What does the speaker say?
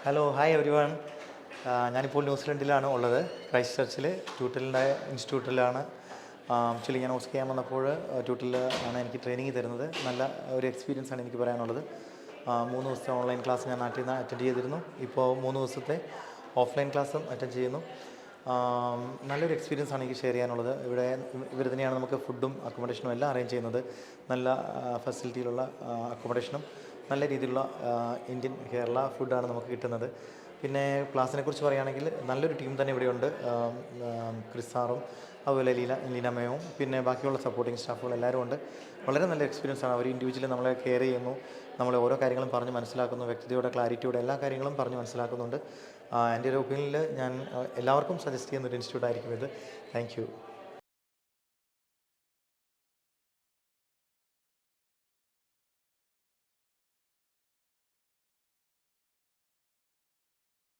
Hello hi every one. ഞാനിപ്പോൾ ന്യൂസിലൻഡിലാണ് ഉള്ളത്. Christ ചർച്ചിൽ ട്യൂട്ടലിൻ്റെ ഇൻസ്റ്റിറ്റ്യൂട്ടിലാണ്. Actually ഞാൻ ഓസ്ക് ചെയ്യാൻ വന്നപ്പോൾ ട്യൂട്ടലിൽ ആണ് എനിക്ക് ട്രെയിനിങ് തരുന്നത്. നല്ല ഒരു എക്സ്പീരിയൻസ് ആണ് എനിക്ക് പറയാനുള്ളത്. 3 ദിവസത്തെ ഓൺലൈൻ ക്ലാസ് ഞാൻ നാട്ടിൽ നിന്ന് അറ്റൻഡ് ചെയ്തിരുന്നു. ഇപ്പോൾ 3 ദിവസത്തെ ഓഫ്ലൈൻ ക്ലാസ്സും അറ്റൻഡ് ചെയ്യുന്നു. നല്ലൊരു എക്സ്പീരിയൻസ് ആണ് എനിക്ക് ഷെയർ ചെയ്യാനുള്ളത്. ഇവർ തന്നെയാണ് നമുക്ക് ഫുഡും അക്കോമഡേഷനും എല്ലാം അറേഞ്ച് ചെയ്യുന്നത്. നല്ല ഫെസിലിറ്റിയിലുള്ള അക്കോമഡേഷനും നല്ല രീതിയിലുള്ള ഇന്ത്യൻ കേരള ഫുഡാണ് നമുക്ക് കിട്ടുന്നത്. പിന്നെ ക്ലാസ്സിനെ കുറിച്ച് പറയുകയാണെങ്കിൽ നല്ലൊരു ടീം തന്നെ ഇവിടെയുണ്ട്. ക്രിസ് സാറും അതുപോലെ ലീനാമയും പിന്നെ ബാക്കിയുള്ള സപ്പോർട്ടിങ് സ്റ്റാഫുകൾ എല്ലാവരും ഉണ്ട്. വളരെ നല്ല എക്സ്പീരിയൻസ് ആണ്. അവർ ഇൻഡിവിജ്വലി നമ്മളെ കെയർ ചെയ്യുന്നു, നമ്മളെ ഓരോ കാര്യങ്ങളും പറഞ്ഞ് മനസ്സിലാക്കുന്നു, വ്യക്തിയോടെ ക്ലാരിറ്റിയോടെ എല്ലാ കാര്യങ്ങളും പറഞ്ഞ് മനസ്സിലാക്കുന്നുണ്ട്. എൻ്റെ ഒരു ഒപ്പീനിയനിൽ ഞാൻ എല്ലാവർക്കും സജസ്റ്റ് ചെയ്യുന്നൊരു ഇൻസ്റ്റിറ്റ്യൂട്ട് ആയിരിക്കും ഇത്. Thank you.